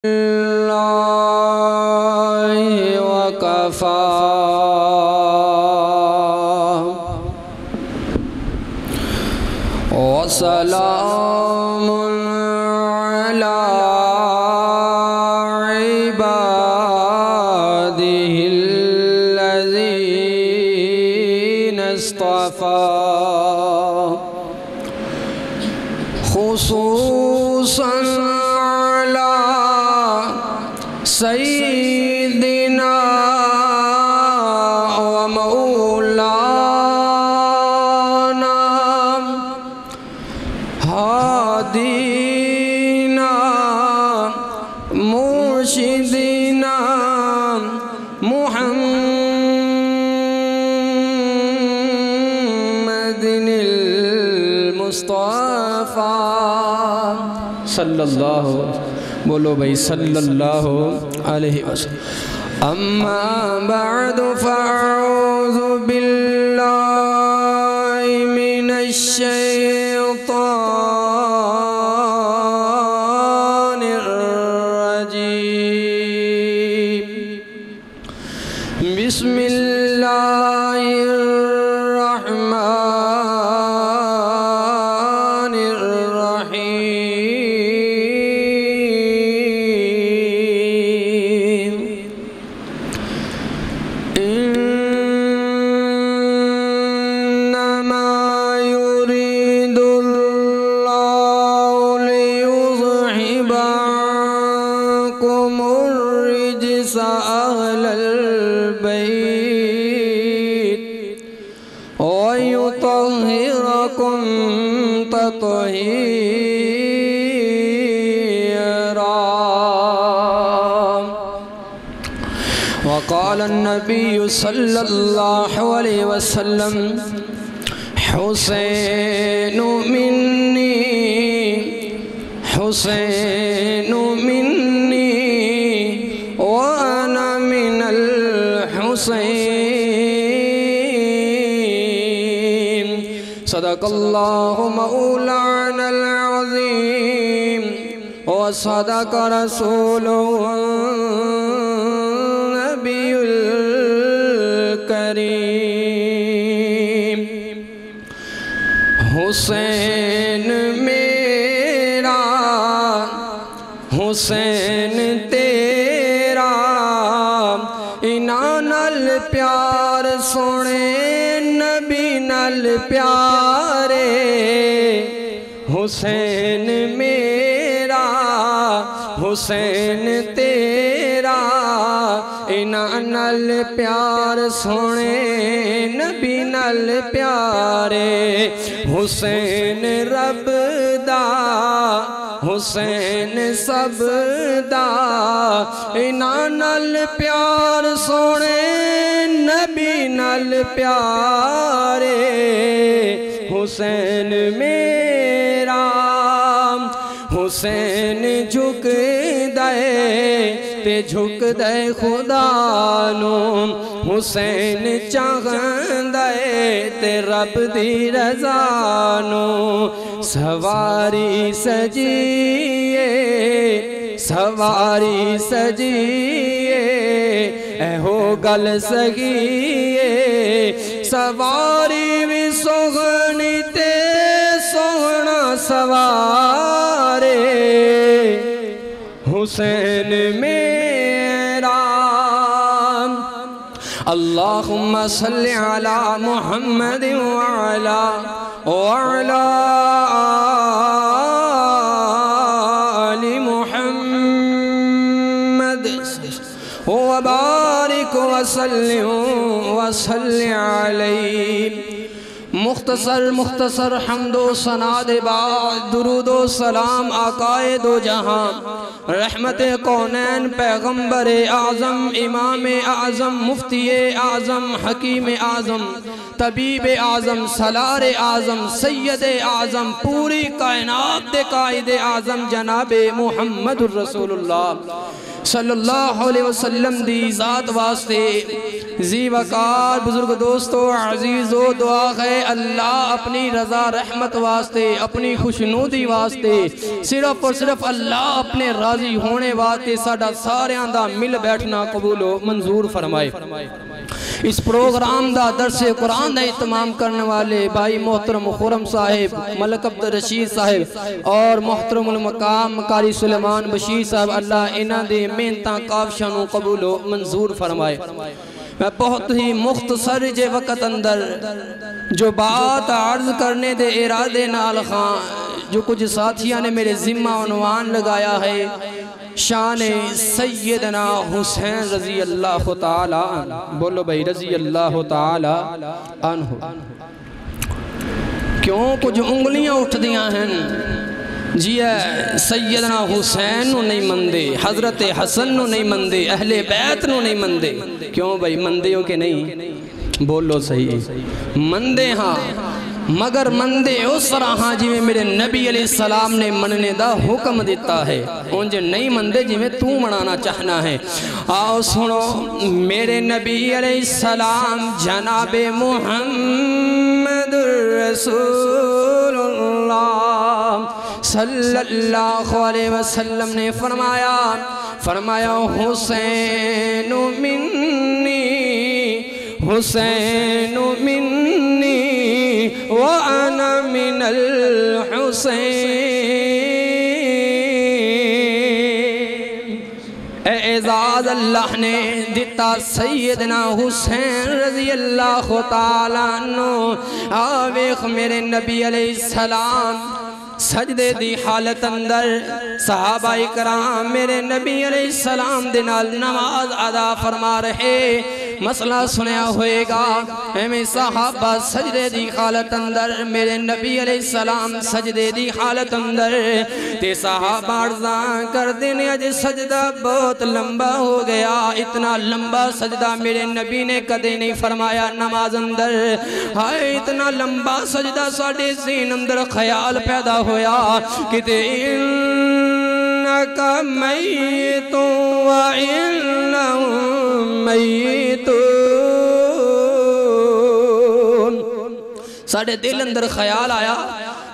الله وكفى وسلام على عباده الذين اصطفى خصوصا سيدنا ومولانا هادينا مرشدنا محمد المصطفى صلی اللہ بولو بھائی صلی اللہ علیہ وسلم اما بعد فاعوذ باللہ من الشیطان الرجیم بسم اللہ الرحمن الرحیم انما يريد الله ليذهب عنكم الرجس اهل البيت ويطهركم تطهيرا وقال النبي صلى الله عليه وسلم حسين مني وأنا من الحسين صدق الله مولانا العظيم وصدق رسوله النبي الكريم حسین میرا حسین تیرا انہاں نال پیار سونے نبی نال پیارے حسین میرا حسین تیرا انہاں نال پیار سونے نبی نال پیارے حسین رب دا حسین سب دا انہاں نال پیار سونے نبی نال پیارے حسین میرا حسین جھک دے خدا نو حسین چاہندے تے رب دی رضا نو سواری سجیے اے ہو گل سگیے سواری بھی سوہنی تے سوہنا سوارے حسین میرا اللہم صلی علی محمد وعلا آل محمد وبارک وسلم علیہ مختصر حمد و ثنا دے بعد درود و سلام آقائے دو جہاں رحمت کونین پیغمبر اعظم امام اعظم مفتی اعظم حکیم اعظم طبیب اعظم سالار اعظم سید اعظم پوری کائنات دے قائد اعظم جناب محمد الرسول اللہ صلی اللہ علیہ وسلم دی ذات واسطے زی وقار بزرگ دوستو عزیزو دعا ہے اللہ اپنی رضا رحمت واسطے اپنی خوشنودی واسطے صرف اور صرف اللہ اپنے راضی ہونے واسطے ساڑھا سارے آندہ مل بیٹھنا قبول و منظور فرمائے۔ اس پروگرام دا درس قرآن دا اہتمام کرنے والے بھائی محترم خرم صاحب ملک عبد الرشید صاحب اور محترم المقام قاری سلیمان بشیر صاحب اللہ انہاں دے محنتاں کافشانوں قبول و منظور فرمائے۔ میں بہت ہی مختصر جے وقت اندر جو بات عرض کرنے دے ارادے نال خان جو کچھ ساتھیاں نے میرے ذمہ عنوان لگایا ہے شان سیدنا حسین رضی اللہ تعالی عنہ، بولو بھائی رضی اللہ تعالی عنہ۔ کیوں کچھ انگلیاں اٹھ دیاں ہیں جی ہے سیدنا حسین نو نہیں مندے حضرت حسن نو نہیں مندے اہل بیت نو نہیں مندے کیوں بھائی مندے ہو کہ نہیں بولو صحیح مندے ہاں مگر مندے اس طرح ہاں جی میں میرے نبی علیہ السلام نے مننے دا حکم دیتا ہے انجھے نہیں مندے جی میں تو منانا چاہنا ہے آؤ سنو میرے نبی علیہ السلام جناب محمد الرسول اللہ صلی اللہ علیہ وسلم نے فرمایا حسین منی حسین منی وَأَنَا مِنَ الْحُسَيْنِ اعزاز اللہ نے دیتا سیدنا حسین رضی اللہ تعالیٰ عنہ آویخ میرے نبی علیہ السلام سجدے دی حالت اندر صحابہ اکرام میرے نبی علیہ السلام دنال نماز ادا فرما رہے مسئلہ سنیا ہوئے گا ہمیں صحابہ سجدے دی حالت اندر میرے نبی علیہ السلام سجدے دی حالت اندر تے صحابہ عرضاں کر دینے اج سجدہ بہت لمبا ہو گیا اتنا لمبا سجدہ میرے نبی نے کدے نہیں فرمایا نماز اندر ہائے اتنا لمبا سجدہ ساڑھے ذہن اندر خیال پیدا ہویا کہ تے انکا میتو وَإِنَّهُمْ میتون ساڑھے دل اندر خیال آیا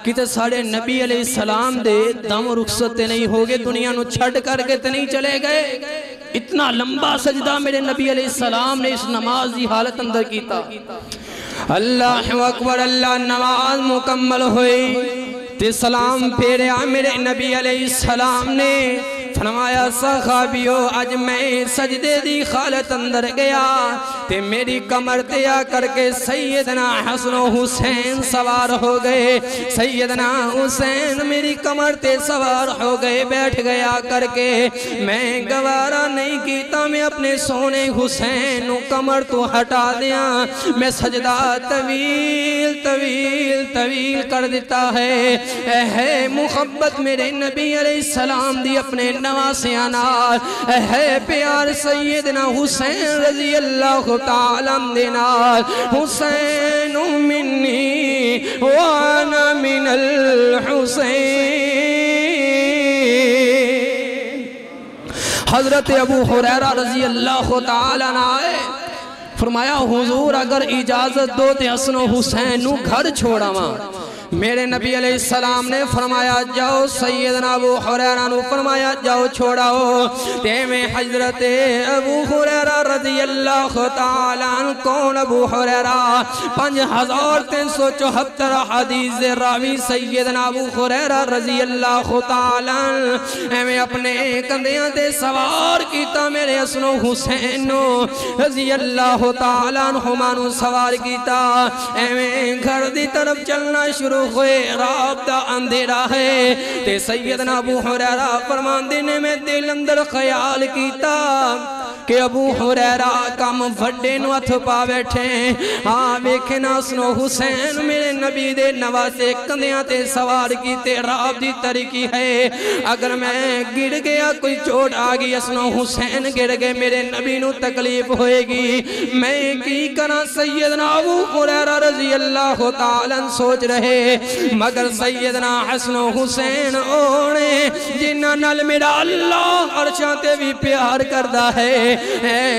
کہ تے ساڑھے نبی علیہ السلام دے دم رخصت نہیں ہوگے دنیا نو چھڑ کر کے تے نہیں چلے گئے اتنا لمبا سجدہ میرے نبی علیہ السلام نے اس نماز دی حالت اندر کیتا اللہ اکبر اللہ نماز مکمل ہوئی تے سلام پھیرے میرے نبی علیہ السلام نے فرمایا صحابیو اج میں سجدے دی حالت اندر گیا تے میری کمر دیا کر کے سیدنا حسن و حسین سوار ہو گئے سیدنا حسین میری کمر تے سوار ہو گئے بیٹھ گیا کر کے میں گوارا نہیں کیتا میں اپنے سونے حسین کمر تو ہٹا دیا میں سجدہ طویل طویل طویل کر دیتا ہے اے محبت میرے نبی علیہ السلام دی اپنے نواسیانا ہے پیار سیدنا حسین رضی اللہ تعالیٰ دینا حسین منی وانا من الحسین حضرت ابو حریرہ رضی اللہ تعالیٰ آئے فرمایا حضور اگر اجازت دو تے حسن و حسین نو گھر چھوڑا ماں میرے نبی علیہ السلام نے فرمایا جاؤ سیدنا ابو حریرہ نو فرمایا جاؤ چھوڑاؤ تے میں حضرت ابو حریرہ رضی اللہ تعالیٰ عنہ کون ابو حریرہ 5374 حدیث راوی سیدنا ابو حریرہ رضی اللہ تعالیٰ عنہ میں اپنے کندیاں تے سوار کیتا میرے حسن و حسین رضی اللہ تعالیٰ عنہ مانو سوار کیتا میں گھر دی طرف چلنا شروع ہوئے رات دا اندھیرا ہے تے سیدنا ابو ہریرہ فرماندے نے میں دل اندر خیال کیتا کہ ابو ہریرہ کم وڈے نو ہتھ پا بیٹھے ہاں ویکھنا سنو حسین میرے نبی دے نواسے کندیاں تے سوار کیتے رات دی طریقی ہے اگر میں گر گیا کوئی چوٹ آگی اسنو حسین گر گئے میرے نبی نو تکلیف ہوئے گی میں کی کرا سیدنا ابو ہریرہ رضی اللہ تعالیٰ سوچ رہے مگر سیدنا حسن و حسین اونے جنہ نال میرا اللہ عرشاں تے بھی پیار کردہ ہے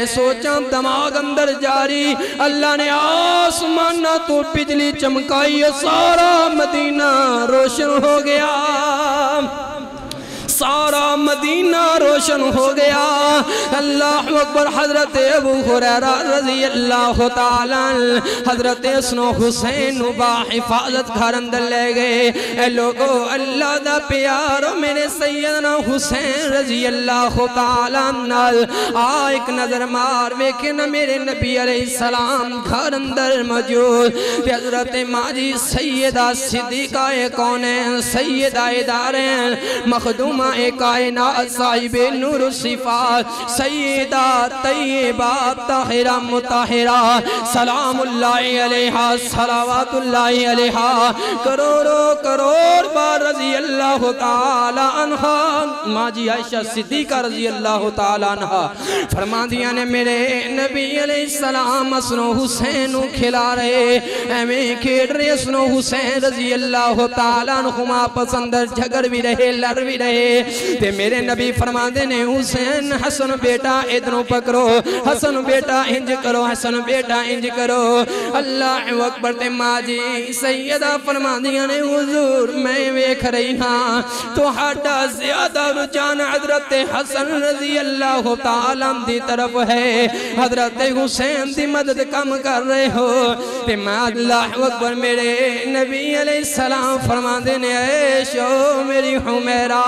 سوچاں دماغ اندر جاری اللہ نے آسمانہ تو بجلی چمکائی سارا مدینہ روشن ہو گیا سارا مدینہ روشن ہو گیا اللہ اکبر حضرت ابو ہریرہ رضی اللہ تعالیٰ حضرت حسن و حسین با حفاظت گھر اندر لے گئے اے لوگو اللہ دا پیارو میرے سیدنا حسین رضی اللہ تعالیٰ نال ایک نظر مار ویکھنا میرے نبی علیہ السلام گھر اندر موجود حضرت ماجی سیدہ صدیقہ کونین سیدہ ادارین مخدومہ کائنات صاحب نور صفات سیدہ طیبہ طاہرہ مطہرہ سلام اللہ علیہا صلوات اللہ علیہا کروڑ بار رضی اللہ تعالی عنہ ماجی عائشہ صدیقہ رضی اللہ تعالی عنہ فرما دیا نے میرے نبی علیہ السلام حسن و حسین کھلا رہے ایمیں کھیڑ رہے حسن و حسین رضی اللہ تعالی عنہ پسندر جھگڑ بھی رہے لڑ بھی رہے تے میرے نبی فرما دینے حسین حسن بیٹا ادنو پکرو حسن بیٹا انج کرو حسن بیٹا انج کرو اللہ اکبر تے ماجی سیدہ فرما دینے حضور میں ویکھ رہی ہاں تو ہاٹا زیادہ رجان حضرت حسن رضی اللہ تعالیٰ دی طرف ہے حضرت حسین دی مدد کم کر رہے ہو تے میں اللہ اکبر میرے نبی علیہ السلام فرما دینے اے شو میری حمیرہ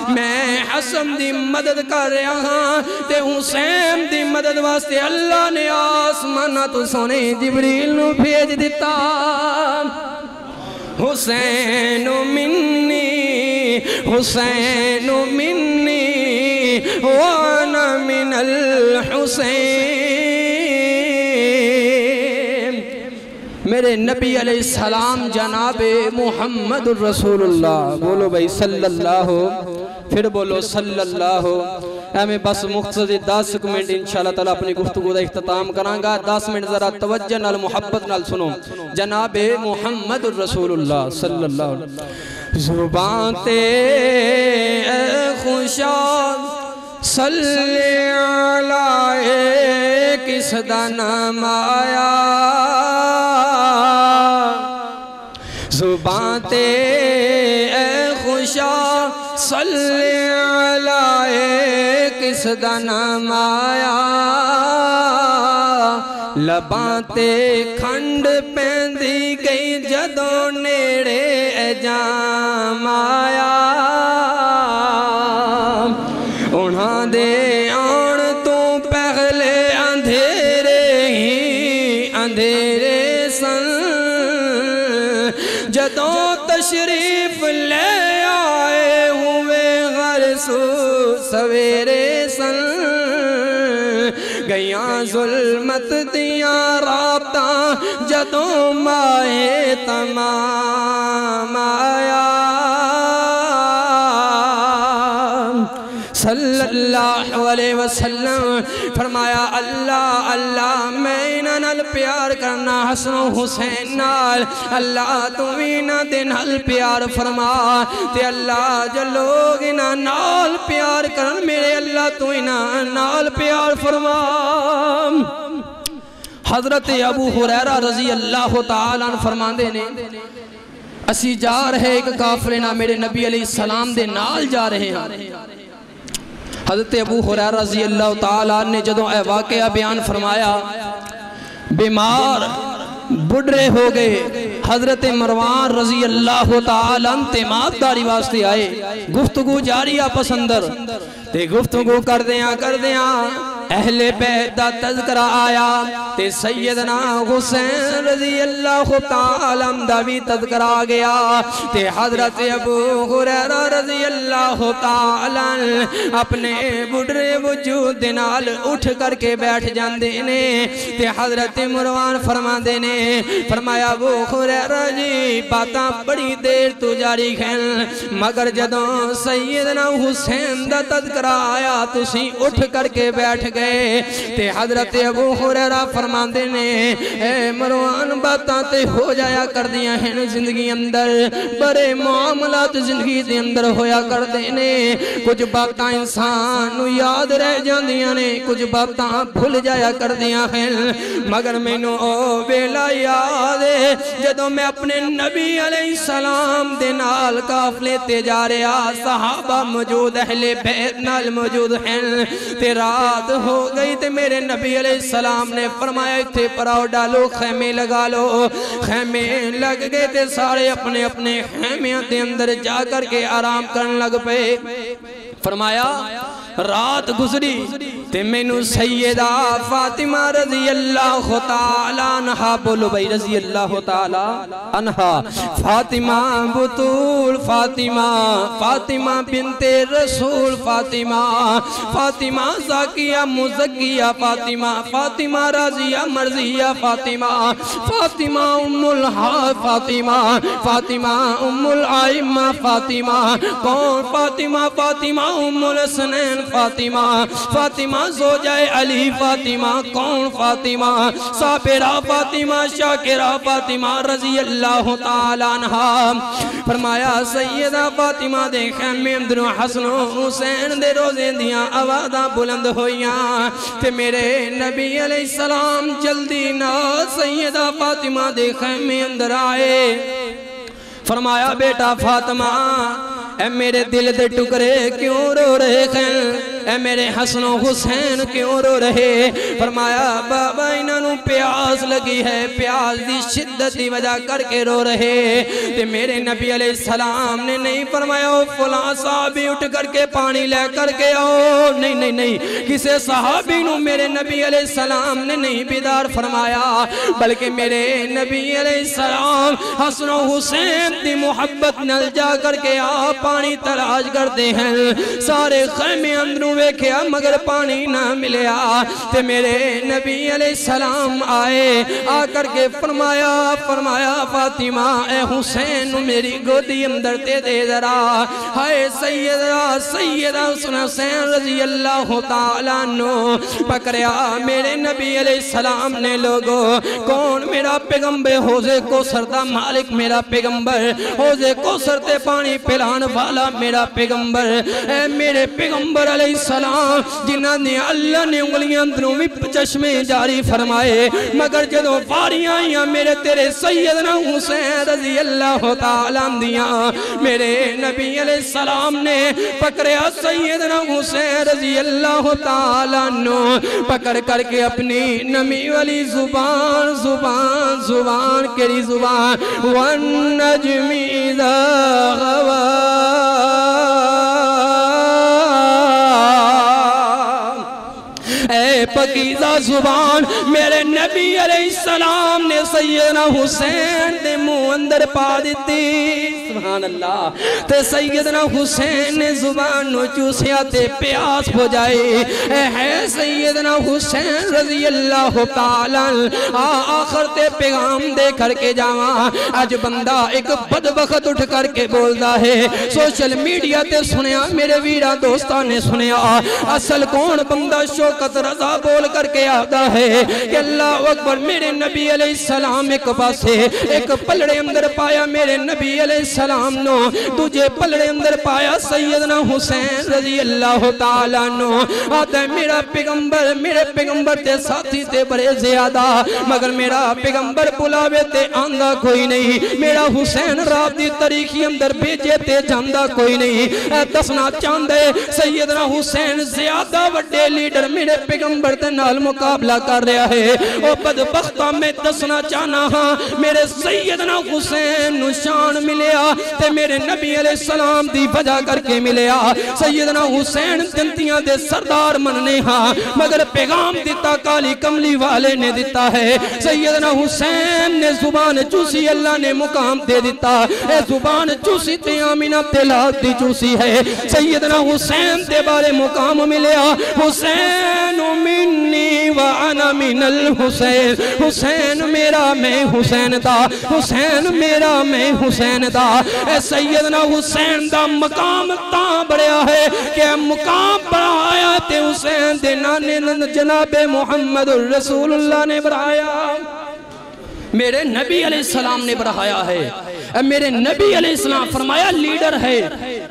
میں حسن دی مدد کر رہا ہاں تے حسین دی مدد واسطے اللہ نے آسمانہ تو سونے جبریل نو بھیج دیتا حسین منی حسین منی وانا من الحسین میرے نبی علیہ السلام جناب محمد الرسول اللہ بولو بھائی صلی اللہ پھر بولو صلی اللہ ہمیں بس مختصر 10 منٹ انشاءاللہ تعالیٰ اپنی گفتگو دا اختتام کرانگا 10 منٹ ذرا توجہ نال محبت نال سنو جناب محمد الرسول اللہ صلی اللہ علیہ وسلم زبان تے اے خوشاد صلی علیہ کس دا نام آیا زبان تے اے خوشا صلی علیہ کس دا نام آیا لباں تے کھنڈ پیندی گئی جدوں نیڑے اے جام آیا انہاں دے آن تو پہلے اندھیرے ہی اندھیرے سن جدوں تشریف لے آئے ہوئے غرسو سویرے سن گیاں ظلمت دیاں رابطاں جدوں ماہ تمام آیا صلی اللہ علیہ وسلم فرمایا اللہ اللہ میں انہاں نال پیار کرنا حسن و حسین نال اللہ تو انہاں دے نال پیار فرما تے اللہ جو لوگ انہاں نال پیار کرن میرے اللہ تو انہاں نال پیار فرما حضرت ابو ہریرہ رضی اللہ تعالیٰ عنہ فرماندے نے اسی جا رہے ایک کافرنا میرے نبی علیہ السلام دے نال جا رہے ہیں حضرت ابو ہریرہ رضی اللہ تعالیٰ نے جدوں اے واقعہ بیان فرمایا بیمار بڑھے ہو گئے حضرت مروان رضی اللہ تعالیٰ انتماد داری واسطے آئے گفتگو جاری آپس اندر تے گفتگو کر دیاں اہل بیت دا تذکرہ آیا تے سیدنا حسین رضی اللہ تعالیٰ دا بھی تذکرہ آ گیا تے حضرت ابو ہریرہ رضی اللہ تعالیٰ اپنے بڑھے وجود دنال اٹھ کر کے بیٹھ جاندے نے تے حضرت مروان فرما دینے فرمایا ابو ہریرہ جی باتاں بڑی دیر تو جاری ہیں مگر جدوں سیدنا حسین دا تذکرہ آیا تسی اٹھ کر کے بیٹھ گئے تے حضرت ابو ہریرہ فرما دینے اے مروان باتاں تے ہو جایا کر دیا ہیں زندگی اندر بڑے معاملات زندگی دے اندر ہویا کر دینے کچھ باتاں انسان نو یاد رہ جاندیاں نے کچھ باتاں بھول جایا کر دیا ہیں مگر میں نو ویلا یاد ہے جدوں میں اپنے نبی علیہ السلام دے نال قافلے تے جا رہا صحابہ موجود اہل بیت نال موجود ہیں تے رات ہو گئی تے میرے نبی علیہ السلام نے فرمایا اتھے پراؤ ڈالو خیمے لگا لو خیمے لگ گئے تے سارے اپنے اپنے خیمیاں دے اندر جا کر کے آرام کرن لگ پے فرمایا رات گزری تے مینو سیدہ فاطمہ رضی اللہ تعالیٰ عنہ بولو بھائی رضی اللہ تعالیٰ عنہ فاطمہ بطول فاطمہ بنت رسول فاطمہ زاکیہ مزکیہ فاطمہ راضیہ مرضیہ فاطمہ ام الحاد فاطمہ ام العائمہ کون فاطمہ ام الحسنین فاطمہ زوجہ علی فاطمہ کون فاطمہ صابرہ فاطمہ شاکرہ فاطمہ رضی اللہ تعالیٰ عنہ فرمایا سیدہ فاطمہ دے خیمے اندر حسن و حسین دے روزے دیاں آوازاں بلند ہویاں تے میرے نبی علیہ السلام جلدی نہ سیدہ فاطمہ دے خیمے اندر آئے فرمایا بیٹا فاطمہ اے میرے دل دے ٹکرے کیوں رو رہے ہیں اے میرے حسن و حسین کیوں رو رہے فرمایا بابا انہوں پیاس لگی ہے پیاس دی شدت دی وجہ کر کے رو رہے تے میرے نبی علیہ السلام نے نہیں فرمایا فلاں صحابی اٹھ کر کے پانی لے کر کے آؤ نہیں کسے صحابی نو میرے نبی علیہ السلام نے نہیں بیدار فرمایا بلکہ میرے نبی علیہ السلام حسن و حسین دی محبت نل جا کر کے آپ پانی تلاش کرتے ہیں سارے خیمے اندروں ویکھیا مگر پانی نہ ملیا تے میرے نبی علیہ السلام آئے آ کر کے فرمایا فاطمہ اے حسین میری گودی اندر تے دے ذرا ہائے سیدہ حسین رضی اللہ تعالیٰ عنہ پکڑیا میرے نبی علیہ السلام نے لوگوں کون میرا پیغمبر حوضے کوثر دا مالک میرا پیغمبر حوضے کوثر تے پانی پلان والا میرا پیغمبر اے میرے پیغمبر علیہ السلام جنہاں نے اللہ نے انگلیاں اندروں بھی چشمے جاری فرمائے مگر جدوں فاریاں آئیاں میرے تیرے سیدنا حسین رضی اللہ تعالیٰ دیاں میرے نبی علیہ السلام نے پکڑیا سیدنا حسین رضی اللہ تعالیٰ پکڑ کر کے اپنی نمی والی زبان کری زبان وَالنَّجْمِ إِذَا غَوَى اے پکیزہ زبان میرے نبی علیہ السلام نے سیدنا حسین دے منہ اندر پا دیتی سبحان اللہ تے سیدنا حسین نے زبان نو چوسیا تے پیاس ہو جائے اے سیدنا حسین رضی اللہ تعالیٰ آخر تے پیغام دے کر کے جاواں آج بندہ ایک بدبخت اٹھ کر کے بولدا ہے سوشل میڈیا تے سنیا میرے ویرہ دوستان نے سنیا اصل کون بندہ شوکت رضا بول کر کے آدھا ہے کہ اللہ اکبر میرے نبی علیہ السلام ایک پاسے ایک پلڑے اندر پایا میرے نبی علیہ السلام نو تجھے پلڑے اندر پایا سیدنا حسین رضی اللہ تعالیٰ نو آدھا ہے میرے پیغمبر تے ساتھی تے بڑے زیادہ مگر میرا پیغمبر بلاوے تے آندہ کوئی نہیں میرا حسین راب دی طریقی اندر بھیجے تے جاندہ کوئی نہیں دسنا چاندے سیدنا حسین زیادہ وڈے لیڈر میرے پیغمبر تے نال مقابلہ کر رہا ہے او بدبختہ میں دسنا چاہنا ہاں میرے سیدنا حسین نشان ملیا تے میرے نبی علیہ السلام دی وجہ کر کے ملیا سیدنا حسین جنتیاں دے سردار مننے ہاں مگر پیغام دیتا کالی کملی والے نے دیتا ہے سیدنا حسین نے زبان چوسی اللہ نے مقام دے دیتا اے زبان چوسی تے آمینہ تلات دی چوسی ہے سیدنا حسین دے بارے مقام ملیا حسین منی وانا من الحسین حسین میرا میں حسین دا حسین میرا میں حسین دا اے سیدنا حسین دا مقام تاں بڑھیا ہے کہ مقام بڑھایا تے حسین دے نانے جناب محمد الرسول اللہ نے بڑھایا میرے نبی علیہ السلام نے بڑھایا ہے میرے نبی علیہ السلام فرمایا لیڈر ہے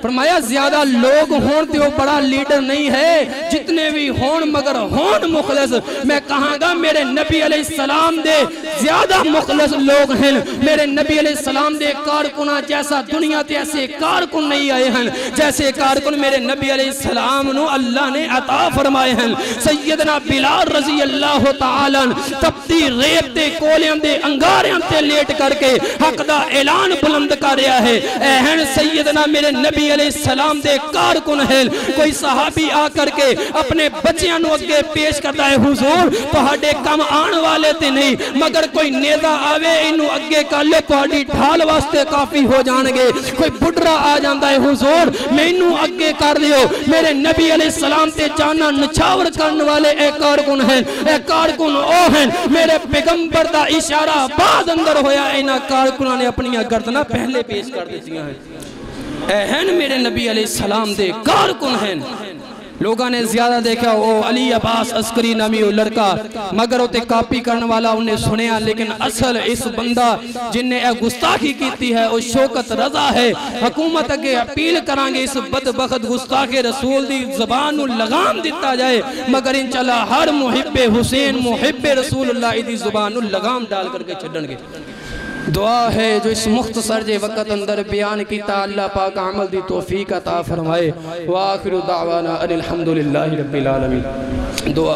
فرمایا زیادہ لوگ ہون تے وہ بڑا لیڈر نہیں ہے جتنے بھی ہون مگر ہون مخلص میں کہاں گا میرے نبی علیہ السلام دے زیادہ مخلص لوگ ہیں میرے نبی علیہ السلام دے کارکنہ جیسا دنیا تے ایسے کارکن نہیں آئے ہیں جیسے کارکن میرے نبی علیہ السلام نو اللہ نے عطا فرمائے ہیں سیدنا بلال رضی اللہ تعالیٰ تپتی ریت تے کولیاں دے انگاریاں تے لیٹ کر کے حق دا اعلان بلند کر رہا ہے اہن سیدنا میرے نبی علیہ السلام دے کارکن ہے کوئی صحابی آ کر کے اپنے بچیاں نو اگے پیش کرتا ہے حضور تہاڈے کم آن والے تے نہیں مگر کوئی نیزہ آوے انو اگے کر لے تہاڈی ڈھال واسطے کافی ہو جانگے کوئی بڑھرا آ جاندا ہے حضور میں انو اگے کر لیو میرے نبی علیہ السلام تے جانا نچھاور کرنے والے اے کارکن ہیں اے کارکن او ہیں میرے پیغمبر دا اشارہ بعد اندر ہویا اینا کارکنہ نے اپنی گردنہ پہلے پیش کر دیتیاں ہیں اہن میرے نبی علیہ السلام دے کارکن ہیں لوگاں نے زیادہ دیکھا وہ علی عباس عسکری نامی وہ لڑکا مگر وہ تے کاپی کرنے والا انہیں سنیا لیکن اصل اس بندہ جن نے اے گستاخی کیتی ہے وہ شوکت رضا ہے حکومت اگے اپیل کرانگے اس بدبخت گستاخ رسول دی زبان لگام دیتا جائے مگر انشاءاللہ ہر محب حسین محب رسول اللہ دی زبان لگام ڈال کر کے چھڑن گے دعا ہے جو اس مختصر جے وقت اندر بیان کیتا اللہ پاک عمل دی توفیق عطا فرمائے وآخر دعوانا ان الحمدللہ رب العالمین دعا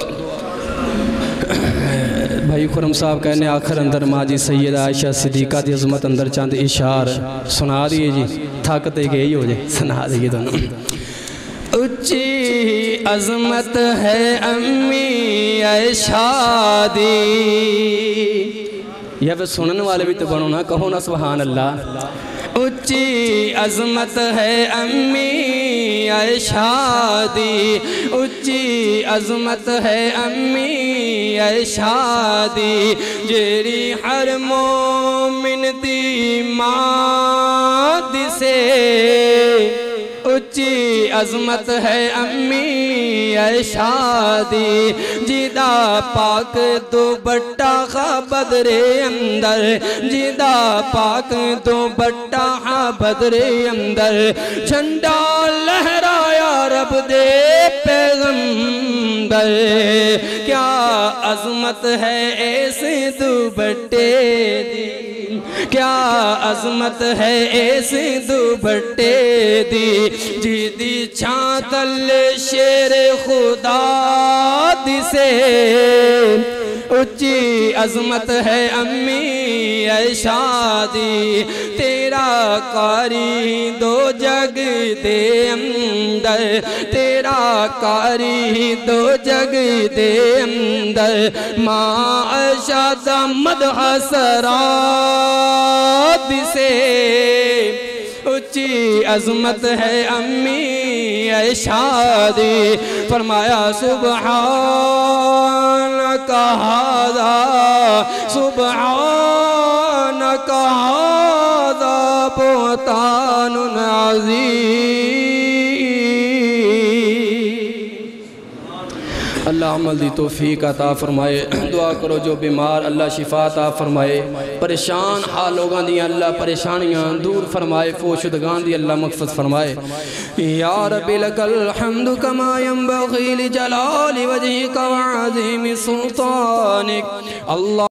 بھائی خرم صاحب کہنے آخر اندر ماجی سیدہ عائشہ صدیقہ دی عظمت اندر چاند اشار سنا دیئے جی طاقت ایک یہی ہو جائے سنا دیئے دونوں اچھی عظمت ہے امی عائشہ دی یہ وہ سنن والے بھی تو بنو نا کہو نا سبحان اللہ اچھی عظمت ہے امی عائشہ دی اچھی عظمت ہے امی عائشہ دی جیری ہر مومن دی ماں دی سے اچھی عظمت ہے امی عائشہ دی جیدہ پاک دوپٹہ خواہ بدر اندر جیدہ پاک دوپٹہ بدر اندر جھنڈا لہرایا رب دے پیغمبر کیا عظمت ہے ایسے دوپٹے دی کیا عظمت ہے ایسے دوپٹے دی جیدی چھانتل شیر خدا دی سے اچھی عظمت ہے امی عائشہ دی تیرا قاری دو جگ دے اندر تیرا قاری دو جگ دے اندر ماں عائشہ دا مدح سرات سے اچھی عظمت ہے امی عائشہ دی فرمایا سبحانک ھذا سبحانک ھذا بہتان عظیم اللہ عمل دی توفیق عطا فرمائے دعا کرو جو بیمار اللہ شفا عطا فرمائے پریشان حالوگان دی اللہ پریشانیاں دور فرمائے فوشدگان دی اللہ مغفرت فرمائے یا رب لک الحمد کما ينبغی لجلال وجہک وعظیم سلطانک اللہ